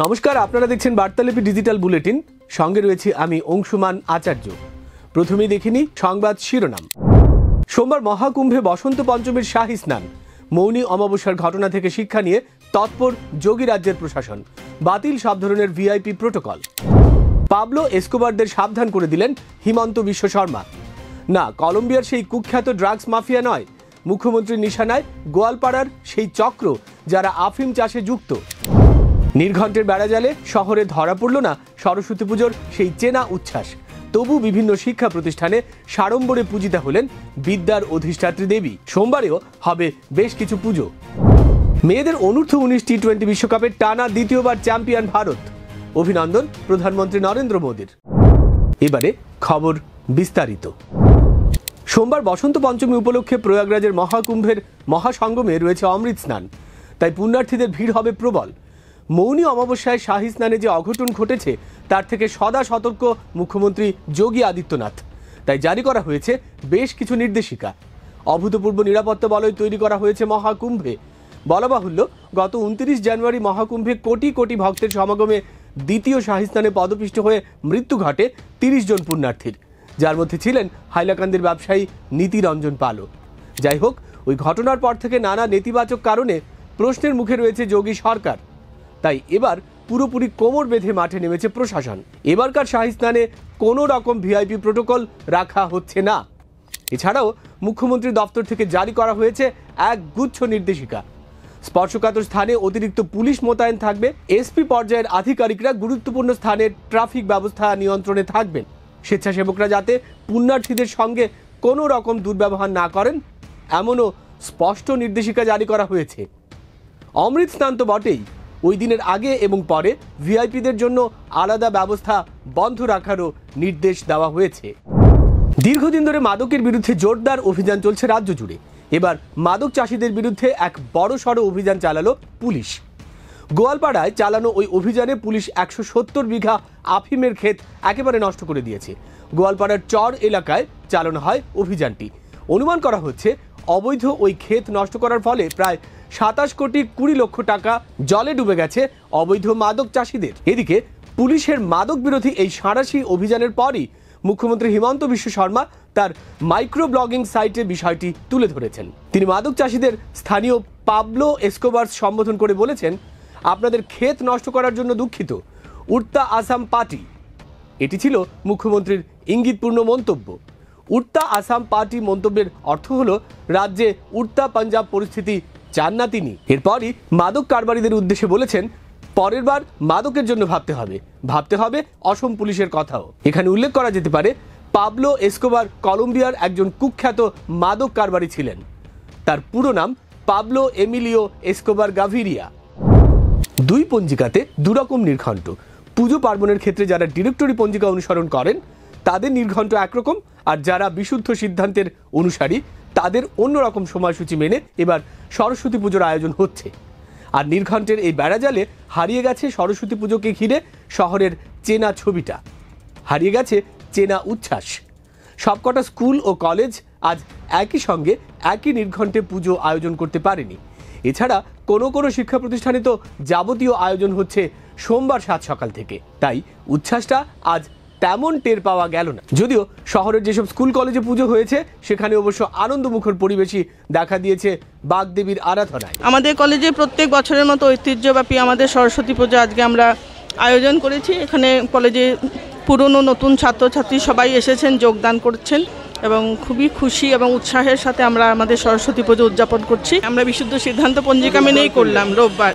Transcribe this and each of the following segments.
নমস্কার, আপনারা দেখছেন বার্তালিপি ডিজিটাল বুলেটিন। সঙ্গে রয়েছে আমি অংশুমান আচার্য। প্রথমেই দেখিনি সংবাদ শিরোনাম। সোমবার মহাকুম্ভে বসন্ত পঞ্চমীর শাহী স্নান, মৌনী অমাবস্যার ঘটনা থেকে শিক্ষা নিয়ে তৎপর যোগী রাজ্যের প্রশাসন, বাতিল সব ধরনের ভিআইপি প্রোটোকল। পাবলো এসকোবারদের সাবধান করে দিলেন হিমন্ত বিশ্ব শর্মা। না, কলম্বিয়ার সেই কুখ্যাত ড্রাগস মাফিয়া নয়, মুখ্যমন্ত্রীর নিশানায় গোয়ালপাড়ার সেই চক্র যারা আফিম চাষে যুক্ত। নির্ঘণ্টের বেড়াজালে শহরে ধরা পড়ল না সরস্বতী পুজোর সেই চেনা উচ্ছ্বাস। তবু বিভিন্ন শিক্ষা প্রতিষ্ঠানে সাড়ম্বরে পূজিতা হলেন বিদ্যার অধিষ্ঠাত্রী দেবী। সোমবারেও হবে বেশ কিছু পুজো। মেয়েদের অনূর্ধ্ব 19 টি-20 বিশ্বকাপের টানা দ্বিতীয়বার চ্যাম্পিয়ন ভারত। অভিনন্দন প্রধানমন্ত্রী নরেন্দ্র মোদীর। এবারে খবর বিস্তারিত। সোমবার বসন্ত পঞ্চমী উপলক্ষে প্রয়াগরাজের মহাকুম্ভের মহাসঙ্গমে রয়েছে অমৃত স্নান, তাই পুণ্যার্থীদের ভিড় হবে প্রবল। মৌনী অমাবস্যায় শাহী স্নানে যে অঘটন ঘটেছে তার থেকে সদা সতর্ক মুখ্যমন্ত্রী যোগী আদিত্যনাথ, তাই জারি করা হয়েছে বেশ কিছু নির্দেশিকা। অভূতপূর্ব নিরাপত্তা বলয় তৈরি করা হয়েছে মহাকুম্ভে। বলা বাহুল্য, গত 29 জানুয়ারি মহাকুম্ভে কোটি কোটি ভক্তের সমাগমে দ্বিতীয় শাহী স্নানে পদপিষ্ট হয়ে মৃত্যু ঘটে 30 জন পুণ্যার্থীর, যার মধ্যে ছিলেন হাইলাকান্দির ব্যবসায়ী নীতিরঞ্জন পালও। যাই হোক, ওই ঘটনার পর থেকে নানা নেতিবাচক কারণে প্রশ্নের মুখে রয়েছে যোগী সরকার। তাই এবার পুরোপুরি কোমর বেঁধে মাঠে নেমেছে প্রশাসন। এবারকার শাহী স্নানে কোনো রকম ভিআইপি প্রোটোকল রাখা হচ্ছে না। এছাড়াও মুখ্যমন্ত্রীর দপ্তর থেকে জারি করা হয়েছে এক গুচ্ছ নির্দেশিকা। স্পর্শকাতর স্থানে অতিরিক্ত পুলিশ মোতায়েন থাকবে। এসপি পর্যায়ের আধিকারিকরা গুরুত্বপূর্ণ স্থানে ট্রাফিক ব্যবস্থা নিয়ন্ত্রণে থাকবেন। স্বেচ্ছাসেবকরা যাতে পুণ্যার্থীদের সঙ্গে কোনো রকম দুর্ব্যবহার না করেন, এমনও স্পষ্ট নির্দেশিকা জারি করা হয়েছে। অমৃত স্নান তো বটেই, ওই দিনের আগে এবং পরে ভিআইপিদের জন্য আলাদা ব্যবস্থা বন্ধ রাখারও নির্দেশ দেওয়া হয়েছে। দীর্ঘদিন ধরে মাদকের বিরুদ্ধে জোরদার অভিযান চলছে রাজ্য জুড়ে। এবার মাদক চাষিদের বিরুদ্ধে এক বড়সড় অভিযান চালালো পুলিশ। গোয়ালপাড়ায় চালানো ওই অভিযানে পুলিশ 170 বিঘা আফিমের ক্ষেত একেবারে নষ্ট করে দিয়েছে। গোয়ালপাড়ার চর এলাকায় চালানো হয় অভিযানটি। অনুমান করা হচ্ছে অবৈধ ওই ক্ষেত নষ্ট করার ফলে প্রায় 27 কোটি 20 লক্ষ টাকা জলে ডুবে গেছে অবৈধ মাদক চাষিদের। এদিকে পুলিশের মাদক বিরোধী এই সাঁড়াশি অভিযানের পরই মুখ্যমন্ত্রী হিমন্ত বিশ্ব শর্মা তার মাইক্রো ব্লগিং সাইটে বিষয়টি তুলে ধরেছেন। তিনি মাদক চাষিদের স্থানীয় পাবলো এসকোবার সম্বোধন করে বলেছেন, আপনাদের ক্ষেত নষ্ট করার জন্য দুঃখিত, উড়তা আসাম পার্টি। এটি ছিল মুখ্যমন্ত্রীর ইঙ্গিতপূর্ণ মন্তব্য। উড়তা আসাম পার্টি মন্তব্যের অর্থ হলো রাজ্যে উড়তা পাঞ্জাব পরিস্থিতি চান না তিনি। এরপরই মাদক কারবারিদের উদ্দেশ্যে বলেছেন, পরের বার মাদকের জন্য ভাবতে হবে অসম পুলিশের কথাও। এখানে উল্লেখ করা যেতে পারে, পাবলো এসকোবার কলম্বিয়ার একজন কুখ্যাত মাদক কারবারি ছিলেন। তার পুরো নাম পাবলো এমিলিও এসকোবার গাভিরিয়া। দুই পঞ্জিকাতে দুরকম নির্ঘণ্ট। পুজো পার্বণের ক্ষেত্রে যারা ডিরেক্টরি পঞ্জিকা অনুসরণ করেন তাদের নির্ঘণ্ট একরকম, আর যারা বিশুদ্ধ সিদ্ধান্তের অনুসারী তাদের অন্যরকম সময়সূচি মেনে এবার সরস্বতী পুজোর আয়োজন হচ্ছে। আর নির্ঘণ্টের এই বেড়াজালে হারিয়ে গেছে সরস্বতী পুজোকে ঘিরে শহরের চেনা ছবিটা, হারিয়ে গেছে চেনা উচ্ছ্বাস। সবকটা স্কুল ও কলেজ আজ একই সঙ্গে একই নির্ঘণ্টে পুজো আয়োজন করতে পারেনি। এছাড়া কোনো শিক্ষা প্রতিষ্ঠানে তো যাবতীয় আয়োজন হচ্ছে সোমবার সাত সকাল থেকে, তাই উচ্ছ্বাসটা আজ তেমন টের পাওয়া গেল না। যদিও শহরের যেসব স্কুল কলেজে পুজো হয়েছে সেখানে অবশ্য আনন্দমুখর পরিবেশই দেখা দিয়েছে বাগদেবীর আরাধনায়। আমাদের কলেজে প্রত্যেক বছরের মতো ঐতিহ্যব্যাপী আমাদের সরস্বতী পুজো আজকে আমরা আয়োজন করেছি। এখানে কলেজে পুরনো নতুন ছাত্রছাত্রী সবাই এসেছেন, যোগদান করছেন এবং খুবই খুশি এবং উৎসাহের সাথে আমরা আমাদের সরস্বতী পুজো উদযাপন করছি। আমরা বিশুদ্ধ সিদ্ধান্ত পঞ্জিকা মেনেই করলাম রোববার।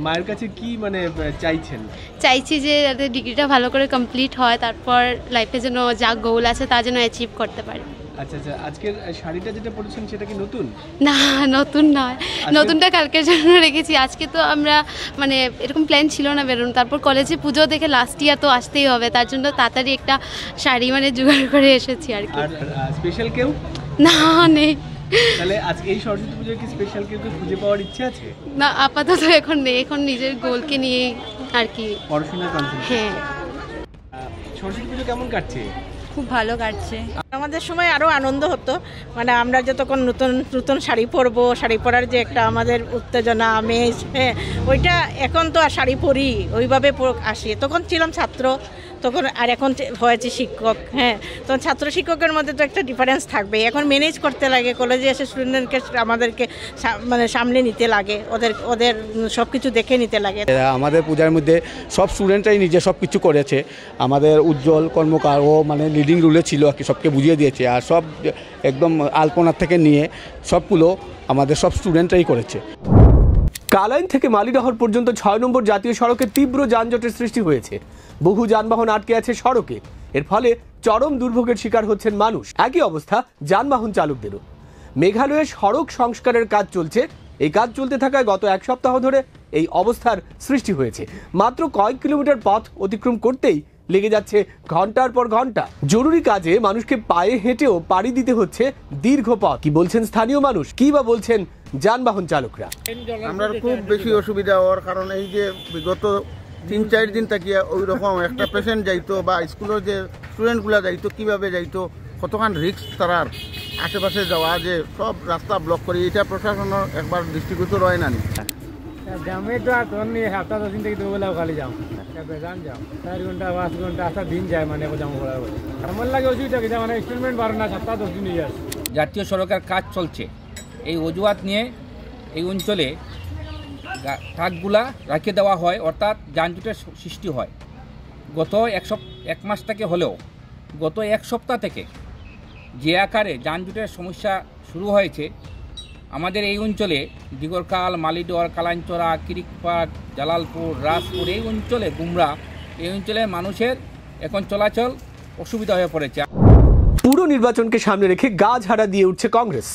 মায়ের কাছে কি চাইছি যে যাতে ডিগ্রিটা ভালো করে কমপ্লিট হয়, তারপর লাইফে যেন যা গোল আছে তা যেন অ্যাচিভ করতে পারি। আচ্ছা, আজকের শাড়িটা যেটা পরেছেন সেটা কি নতুন? না, নতুন নয়, নতুনটা কালকের জন্য রেখেছি। আজকে তো আমরা মানে এরকম প্ল্যান ছিল না বেরোনো, তারপর কলেজে পুজো দেখে লাস্ট ইয়ার তো আসতেই হবে, তার জন্য তাড়াতাড়ি একটা শাড়ি জোগাড় করে এসেছি আর কি। স্পেশাল কেউ না নেই। তাহলে আজকে এই সরস্বতী পুজোয় কি স্পেশাল কেউ খুঁজে পাওয়ার ইচ্ছে আছে? না, আপাতত এখন নেই, এখন নিজের গোলকে নিয়ে আর কি, পড়াশোনার কনসেন্ট্রেট। হ্যাঁ। সরস্বতী পুজো কেমন কাটছে? খুব ভালো কাটছে। আমাদের সময় আরও আনন্দ হতো, মানে আমরা যতক্ষণ নতুন নতুন শাড়ি পরবো, শাড়ি পরার যে একটা আমাদের উত্তেজনা আমেজ, হ্যাঁ ওইটা এখন তো আর শাড়ি পরি ওইভাবে আসি। তখন ছিলাম ছাত্র তখন, আর এখন হয়েছে শিক্ষক। হ্যাঁ, তখন ছাত্র শিক্ষকের মধ্যে তো একটা ডিফারেন্স থাকবে। এখন ম্যানেজ করতে লাগে, কলেজে এসে স্টুডেন্টকে আমাদেরকে মানে সামনে নিতে লাগে, ওদের সব কিছু দেখে নিতে লাগে। আমাদের পূজার মধ্যে সব স্টুডেন্টরাই নিজে সব কিছু করেছে। আমাদের উজ্জ্বল কর্মকার ও মানে লিডিং রুলে ছিল আর কি, সবকে বুঝিয়ে দিয়েছে। আর সব একদম আলপনা থেকে নিয়ে সবগুলো আমাদের সব স্টুডেন্টরাই করেছে। কালাইন থেকে মালিডহর পর্যন্ত ৬ নম্বর জাতীয় সড়কে তীব্র যানজটের সৃষ্টি হয়েছে। বহু যানবাহন আটকে আছে সড়কে। এর ফলে চরম দুর্ভোগের শিকার হচ্ছেন মানুষ। একই অবস্থা যানবাহন চালকদেরও। মেঘালয়ে সড়ক সংস্কারের কাজ চলছে। এই কাজ চলতে থাকায় গত এক সপ্তাহ ধরে এই অবস্থার সৃষ্টি হয়েছে। মাত্র কয়েক কিলোমিটার পথ অতিক্রম করতেই লেগে যাচ্ছে ঘন্টার পর ঘন্টা। জরুরি কাজে মানুষকে পায়ে হেঁটেও পাড়ি দিতে হচ্ছে দীর্ঘ পথ। কি বলছেন স্থানীয় মানুষ, কি বা বলছেন যানবাহন চালকরা? আমরা খুব বেশি অসুবিধা হওয়ার কারণ এই যে বিগত ৩-৪ দিন থাকিয়া ওই রকম একটা পেশেন্ট যাইতো বা স্কুলের যে স্টুডেন্টগুলো যাইতো কীভাবে যাইতো, কতক্ষণ রিস্ক তারার আশেপাশে যাওয়া, যে সব রাস্তা ব্লক করি, এটা প্রশাসনের একবার দৃষ্টিগোচর হয় না। জামে তো আর তখন নিয়ে সপ্তাহ 10 দিন থেকে দুবেলাও খালি যাও, বেজান যাও 4 ঘন্টা 5 ঘন্টা আসা দিন যায়, মানে জামা করার বলে আমার লাগে অসুবিধা কি, মানে ইনস্টলমেন্ট বাড়ে না, সপ্তাহ 10 দিন নিয়ে আসে। জাতীয় সড়কের কাজ চলছে, এই অজুহাত নিয়ে এই অঞ্চলে ট্রাকগুলা রাখিয়ে দেওয়া হয়, অর্থাৎ যানজটের সৃষ্টি হয়। গত এক মাস থেকে হলেও গত এক সপ্তাহ থেকে যে আকারে যানজটের সমস্যা শুরু হয়েছে আমাদের এই অঞ্চলে, দিগরকাল, মালিডহর, কালাইনচড়া, কিরিকপাড়, জালালপুর, রাজপুর, এই অঞ্চলে গুমরা, এই অঞ্চলে মানুষের এখন চলাচল অসুবিধা হয়ে পড়েছে। পুরো নির্বাচনকে সামনে রেখে গা ঝাড়া দিয়ে উঠছে কংগ্রেস।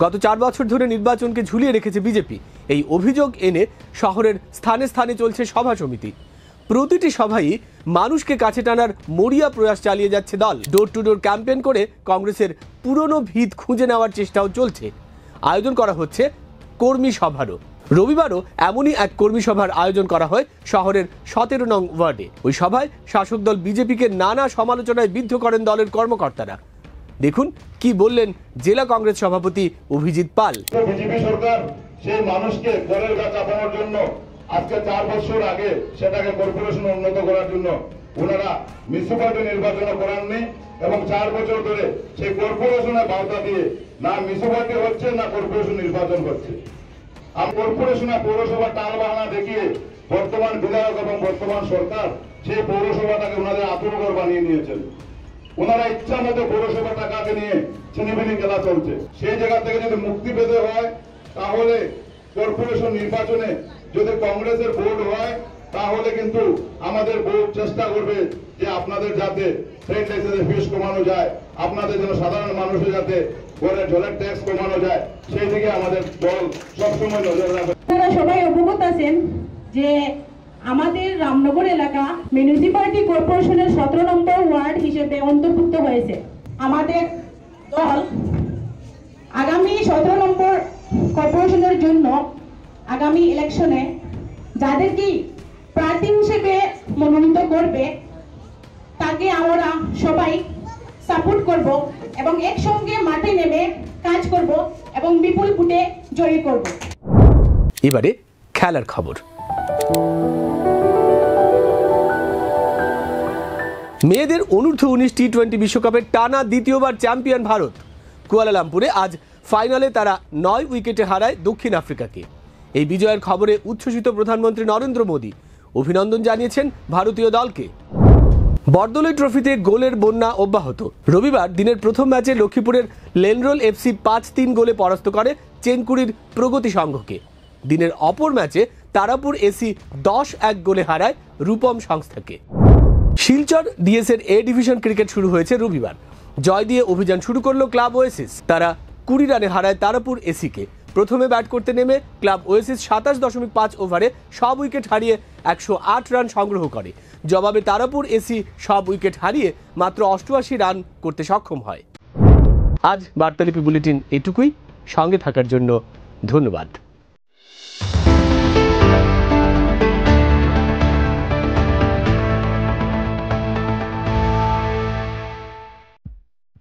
গত 4 বছর ধরে নির্বাচনকে ঝুলিয়ে রেখেছে বিজেপি। এই অভিযোগ এনে শহরের স্থানে স্থানে চলছে সভা সমিতি। প্রতিটি সভাই মানুষকে কাছে টানার মরিয়া প্রয়াস চালিয়ে যাচ্ছে দল। ডোর টু ডোর ক্যাম্পেইন করে কংগ্রেসের পুরনো ভিত খুঁজে নেওয়ার চেষ্টাও চলছে। আয়োজন করা হচ্ছে কর্মী সভারও। রবিবারও এমনই এক কর্মী সভার আয়োজন করা হয় শহরের 17 নং ওয়ার্ডে। ওই সভায় শাসক দল বিজেপিকে নানা সমালোচনায় বিদ্ধ করেন দলের কর্মকর্তারা। দেখুন কি বললেন জেলা কংগ্রেস সভাপতি অভিজিৎ পাল। বিজেপি সরকার সেই মানুষকে ঘরের গা চাপানোর জন্য আজকে 4 বছর আগে সেটাকে কর্পোরেশন উন্নত করার জন্য ওনারা মিউনিসিপালিটি নির্বাচন করাননি এবং 4 বছর ধরে সেই কর্পোরেশনে বাধা দিয়ে না মিউনিসিপালিটি হচ্ছে না কর্পোরেশন নির্বাচন করছে। আর কর্পোরেশনে পৌরসভা টাল বাহানা দেখিয়ে বর্তমান বিধায়ক এবং বর্তমান সরকার সেই পৌরসভাটাকে ওনাদের আতুরঘর বানিয়ে নিয়েছেন। ওনারা ইচ্ছা মতো পৌরসভা টাকাকে নিয়ে ছিনিমিনি খেলা চলছে। সেই জায়গা থেকে যদি মুক্তি পেতে হয় তাহলে কর্পোরেশন নির্বাচনে যদি কংগ্রেসের ভোট হয় তাহলে কিন্তু আমাদের ভোট চেষ্টা করবে যে আপনাদের যাতে ট্রেড লাইসেন্সের ফিস কমানো যায়, আপনাদের যেন সাধারণ মানুষের যাতে ঘরের জলের ট্যাক্স কমানো যায়, সেই দিকে আমাদের দল সবসময় নজর রাখবে। আপনারা সবাই অবগত আছেন যে আমাদের রামনগর এলাকা মিউনিসিপালিটি কর্পোরেশনের 17 নম্বর ওয়ার্ড হিসেবে অন্তর্ভুক্ত হয়েছে। আমাদের দল আগামী 17 নম্বর কর্পোরেশনের জন্য আগামী ইলেকশনে যাদেরকে প্রার্থী হিসেবে মনোনীত করবে তাকে আমরা সবাই সাপোর্ট করব এবং একসঙ্গে মাঠে নেমে কাজ করব এবং বিপুল ভোটে জয়ী করব। এবারে খেলার খবর। মেয়েদের অনূর্ধ্ব 19 টি-20 বিশ্বকাপের টানা দ্বিতীয়বার চ্যাম্পিয়ন ভারত। কুয়ালালামপুরে আজ ফাইনালে তারা 9 উইকেটে হারায় দক্ষিণ আফ্রিকাকে। এই বিজয়ের খবরে উচ্ছ্বসিত প্রধানমন্ত্রী নরেন্দ্র মোদী অভিনন্দন জানিয়েছেন ভারতীয় দলকে। বরদলৈ ট্রফিতে গোলের বন্যা অব্যাহত। রবিবার দিনের প্রথম ম্যাচে লক্ষ্মীপুরের লেনরোল এফসি 5-3 গোলে পরাস্ত করে চেনকুড়ির প্রগতি সংঘকে। দিনের অপর ম্যাচে তারাপুর এসি 10-1 গোলে হারায় রূপম সংস্থাকে। শিলচর ডিএসের এ ডিভিশন ক্রিকেট শুরু হয়েছে রবিবার। জয় দিয়ে অভিযান শুরু করলো ক্লাব ওয়েসিস। তারা 20 রানে হারায় তারাপুর এসিকে। প্রথমে ব্যাট করতে নেমে ক্লাব ওয়েসিস 27.5 ওভারে সব উইকেট হারিয়ে 108 রান সংগ্রহ করে। জবাবে তারাপুর এসি সব উইকেট হারিয়ে মাত্র 88 রান করতে সক্ষম হয়। আজ বার্তালিপি বুলেটিন এটুকুই। সঙ্গে থাকার জন্য ধন্যবাদ।